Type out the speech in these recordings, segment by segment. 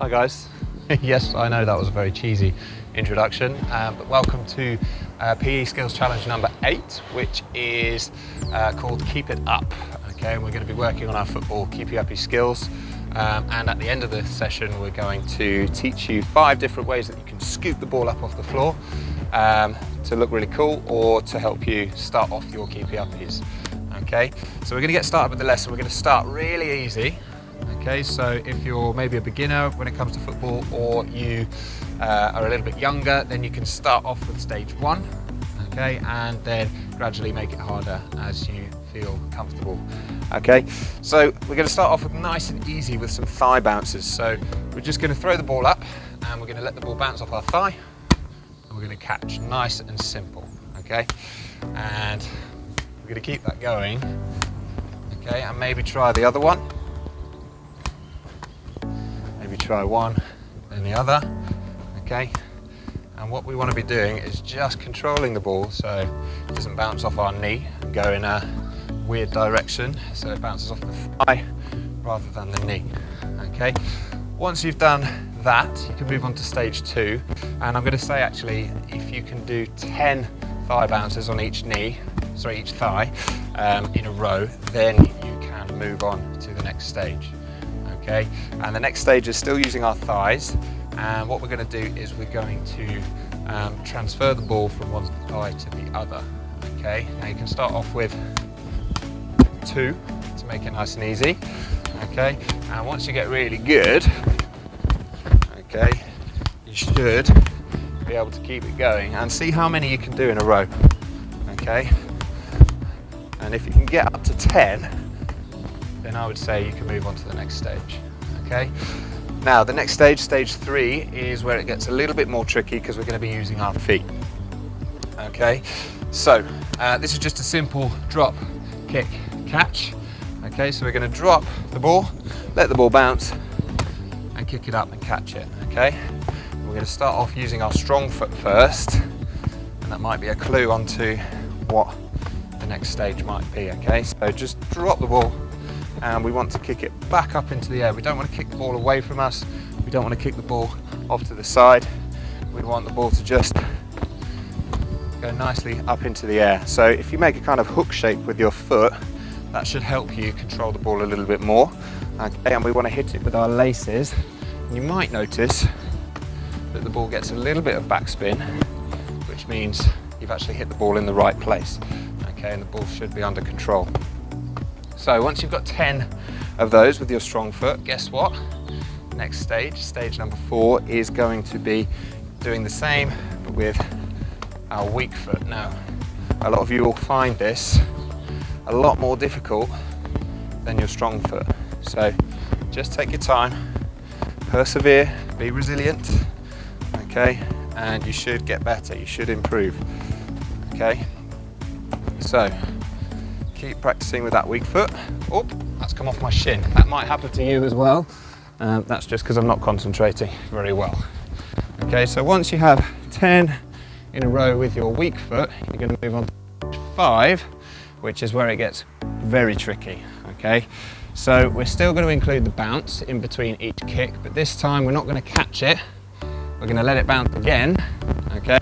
Hi guys. Yes, I know that was a very cheesy introduction, but welcome to PE Skills Challenge number 8, which is called Keep It Up. Okay, and we're going to be working on our football keep you uppy skills. And at the end of the session, we're going to teach you 5 different ways that you can scoop the ball up off the floor to look really cool, or to help you start off your keepy uppies. Okay, so we're going to get started with the lesson. We're going to start really easy. Okay, so if you're maybe a beginner when it comes to football, or you are a little bit younger, then you can start off with stage 1, okay, and then gradually make it harder as you feel comfortable. Okay, so we're going to start off with nice and easy with some thigh bounces. So we're just going to throw the ball up, and we're going to let the ball bounce off our thigh, and we're going to catch, nice and simple. Okay, and we're going to keep that going. Okay, and maybe try the other one. Try one, then the other. Okay, and what we want to be doing is just controlling the ball so it doesn't bounce off our knee and go in a weird direction, so it bounces off the thigh rather than the knee. Okay, once you've done that, you can move on to stage 2, and I'm going to say actually if you can do 10 thigh bounces on each thigh in a row, then you can move on to the next stage. Okay, and the next stage is still using our thighs, and what we're going to do is we're going to transfer the ball from one thigh to the other. Okay, now you can start off with 2 to make it nice and easy. Okay, and once you get really good, okay, you should be able to keep it going and see how many you can do in a row. Okay, and if you can get up to 10, then I would say you can move on to the next stage. Okay, now the next stage, stage 3, is where it gets a little bit more tricky because we're going to be using our feet. Okay, so this is just a simple drop, kick, catch. Okay, so we're going to drop the ball, let the ball bounce, and kick it up and catch it. Okay, we're going to start off using our strong foot first, and that might be a clue onto what the next stage might be. Okay, so just drop the ball, and we want to kick it back up into the air. We don't want to kick the ball away from us. We don't want to kick the ball off to the side. We want the ball to just go nicely up into the air. So if you make a kind of hook shape with your foot, that should help you control the ball a little bit more. Okay, and we want to hit it with our laces. And you might notice that the ball gets a little bit of backspin, which means you've actually hit the ball in the right place. Okay, and the ball should be under control. So once you've got 10 of those with your strong foot, guess what? Next stage, stage number 4, is going to be doing the same but with our weak foot. Now, a lot of you will find this a lot more difficult than your strong foot. So just take your time, persevere, be resilient, okay? And you should get better, you should improve, okay? So, keep practicing with that weak foot. Oh, that's come off my shin. That might happen to you as well. That's just because I'm not concentrating very well. Okay, so once you have 10 in a row with your weak foot, you're going to move on to 5, which is where it gets very tricky. Okay, so we're still going to include the bounce in between each kick, but this time we're not going to catch it. We're going to let it bounce again, okay,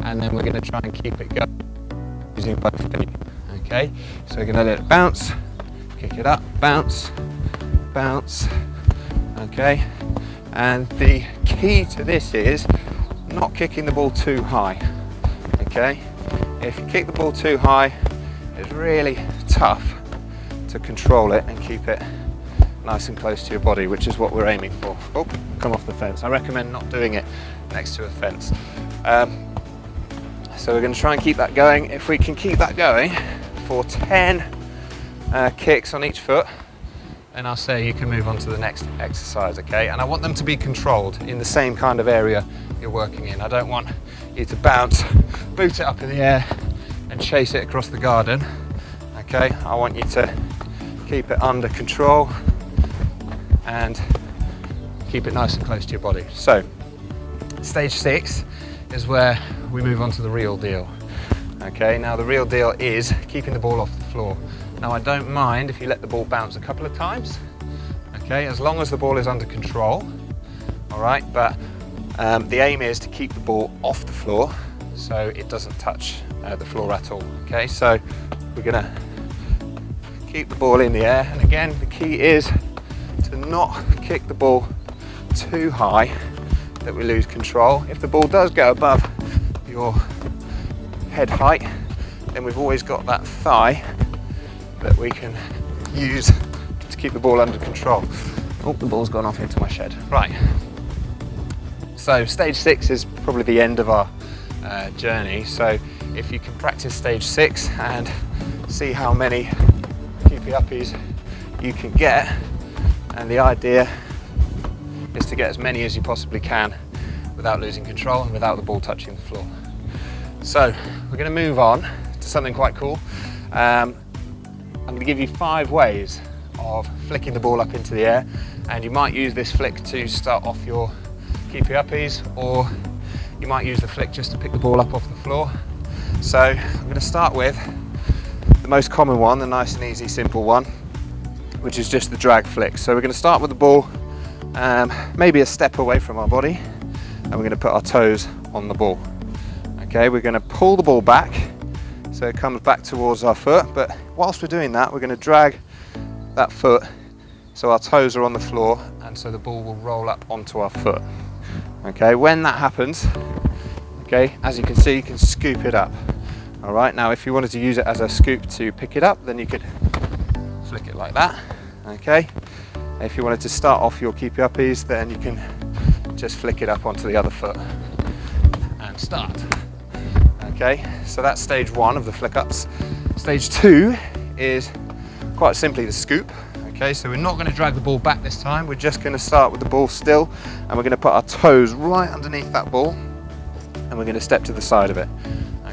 and then we're going to try and keep it going using both feet. Okay, so we're going to let it bounce, kick it up, bounce, bounce. Okay, and the key to this is not kicking the ball too high. Okay, if you kick the ball too high, it's really tough to control it and keep it nice and close to your body, which is what we're aiming for. Oh, come off the fence. I recommend not doing it next to a fence. So we're going to try and keep that going. If we can keep that going for 10 kicks on each foot, then I'll say you can move on to the next exercise. Okay, and I want them to be controlled in the same kind of area you're working in. I don't want you to bounce, boot it up in the air and chase it across the garden. Okay, I want you to keep it under control and keep it nice and close to your body. So stage 6 is where we move on to the real deal. Okay, now the real deal is keeping the ball off the floor. Now I don't mind if you let the ball bounce a couple of times, okay, as long as the ball is under control. all right? But the aim is to keep the ball off the floor so it doesn't touch the floor at all, okay? So we're gonna keep the ball in the air, and again, the key is to not kick the ball too high that we lose control. If the ball does go above your head height, then we've always got that thigh that we can use to keep the ball under control. Oh, the ball's gone off into my shed. Right, so stage 6 is probably the end of our journey. So if you can practice stage 6 and see how many keepy uppies you can get, and the idea is to get as many as you possibly can without losing control and without the ball touching the floor. So we're going to move on to something quite cool. I'm going to give you 5 ways of flicking the ball up into the air, and you might use this flick to start off your keepy uppies, or you might use the flick just to pick the ball up off the floor. So I'm going to start with the most common one, the nice and easy simple one, which is just the drag flick. So we're going to start with the ball maybe a step away from our body, and we're going to put our toes on the ball. Okay, we're going to pull the ball back so it comes back towards our foot, but whilst we're doing that, we're going to drag that foot so our toes are on the floor, and so the ball will roll up onto our foot. Okay, when that happens, okay, as you can see, you can scoop it up. All right, now if you wanted to use it as a scoop to pick it up, then you could flick it like that. Okay, if you wanted to start off your keepy uppies, then you can just flick it up onto the other foot and start. Okay, so that's stage 1 of the flick ups. Stage 2 is quite simply the scoop. Okay, so we're not going to drag the ball back this time. We're just going to start with the ball still, and we're going to put our toes right underneath that ball, and we're going to step to the side of it.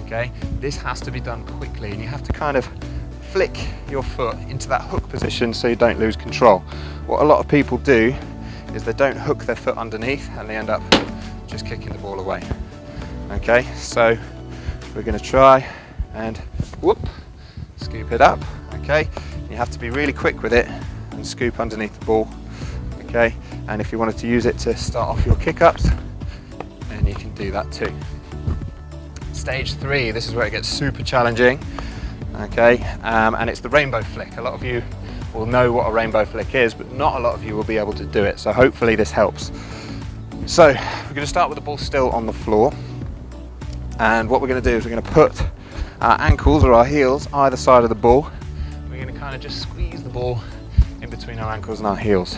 Okay, this has to be done quickly, and you have to kind of flick your foot into that hook position so you don't lose control. What a lot of people do is they don't hook their foot underneath, and they end up just kicking the ball away. Okay, so we're going to try and whoop, scoop it up. Okay, you have to be really quick with it and scoop underneath the ball. Okay, and if you wanted to use it to start off your kick ups, then you can do that too. Stage 3, this is where it gets super challenging. Okay, and it's the rainbow flick. A lot of you will know what a rainbow flick is, but not a lot of you will be able to do it, so hopefully this helps. So we're going to start with the ball still on the floor, and what we're going to do is we're going to put our ankles or our heels either side of the ball. We're going to kind of just squeeze the ball in between our ankles and our heels.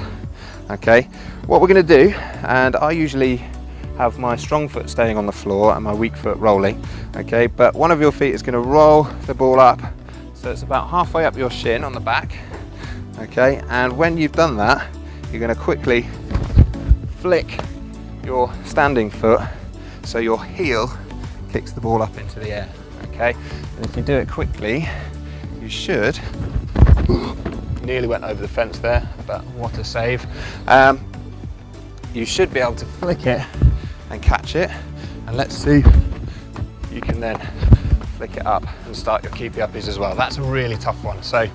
Okay, what we're going to do, and I usually have my strong foot staying on the floor and my weak foot rolling, okay, but one of your feet is going to roll the ball up so it's about halfway up your shin on the back. Okay, and when you've done that, you're going to quickly flick your standing foot so your heel kicks the ball up into the air. Okay, and if you do it quickly, you should, nearly went over the fence there, but what a save, you should be able to flick it and catch it, and let's see if you can then flick it up and start your keepy uppies as well. That's a really tough one, so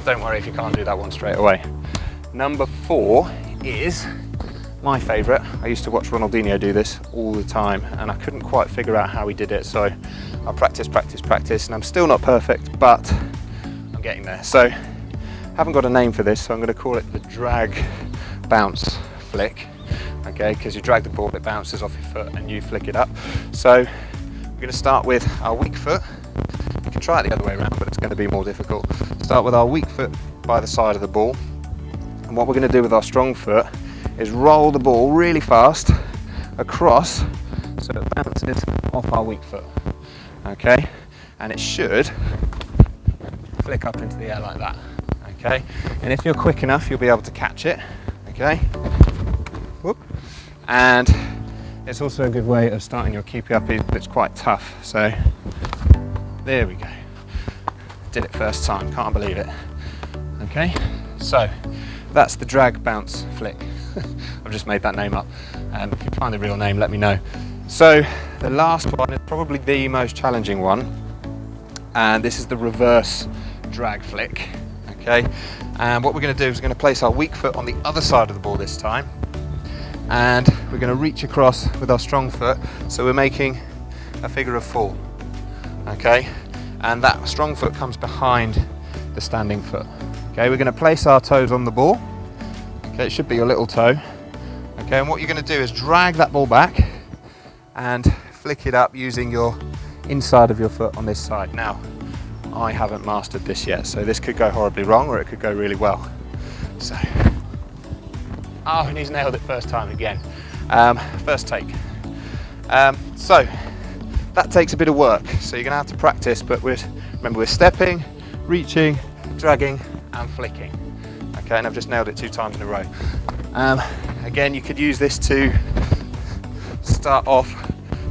don't worry if you can't do that one straight away. Number 4 is my favourite. I used to watch Ronaldinho do this all the time, and I couldn't quite figure out how he did it, so I practice, and I'm still not perfect, but I'm getting there. So I haven't got a name for this, so I'm going to call it the drag bounce flick. Okay, because you drag the ball, it bounces off your foot and you flick it up. So we're going to start with our weak foot. You can try it the other way around, but it's going to be more difficult. Start with our weak foot by the side of the ball, and what we're going to do with our strong foot is roll the ball really fast across so it bounces off our weak foot. Okay, and it should flick up into the air like that. Okay, and if you're quick enough, you'll be able to catch it. Okay. Whoop. And it's also a good way of starting your keepy uppies, but it's quite tough. So there we go. Did it first time, can't believe it. Okay, so that's the drag bounce flick. I've just made that name up. If you find the real name, let me know. So the last one is probably the most challenging one, and this is the reverse drag flick. Okay, and what we're going to do is we're going to place our weak foot on the other side of the ball this time, and we're going to reach across with our strong foot, so we're making a figure of 4, okay, and that strong foot comes behind the standing foot. Okay, we're going to place our toes on the ball. Okay, it should be your little toe. Okay, and what you're going to do is drag that ball back and flick it up using your inside of your foot on this side. Now, I haven't mastered this yet, so this could go horribly wrong or it could go really well. So, oh, and he's nailed it first time again. First take. So, that takes a bit of work, so you're going to have to practice, but remember we're stepping, reaching, dragging and flicking. Okay, and I've just nailed it 2 times in a row. Again, you could use this to start off.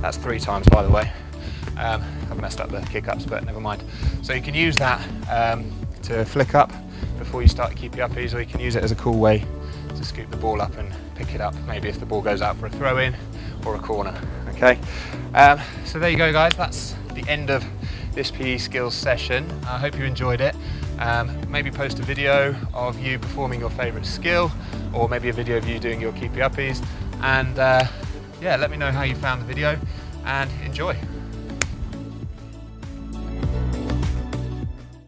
That's 3 times, by the way. I've messed up the kick-ups, but never mind. So you can use that to flick up before you start to keep you uppies, or you can use it as a cool way to scoop the ball up and pick it up, maybe if the ball goes out for a throw-in or a corner. Okay, so there you go, guys. That's the end of this PE skills session. I hope you enjoyed it. Maybe post a video of you performing your favourite skill, or maybe a video of you doing your keepy uppies, and yeah, let me know how you found the video, and enjoy.